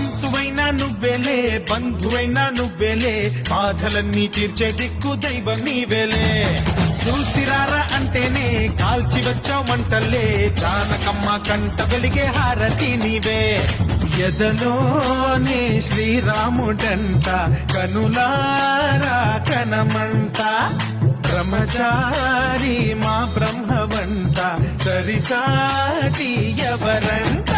బంధువైనా నువ్వేలే బంధువైనా నువ్వేలే బాధలన్నీ తీర్చే దిక్కు దైవం నీవేలే చూసిరారా అంటేనే కాల్చి వచ్చావు మంటల్లే జానకమ్మ కంట వెలిగే హారతి నీవే ఎదలోనే శ్రీరాముడంట కనులారా కనమంట బ్రహ్మచారి మా బ్రహ్మవంట సరిసాటి ఎవరంట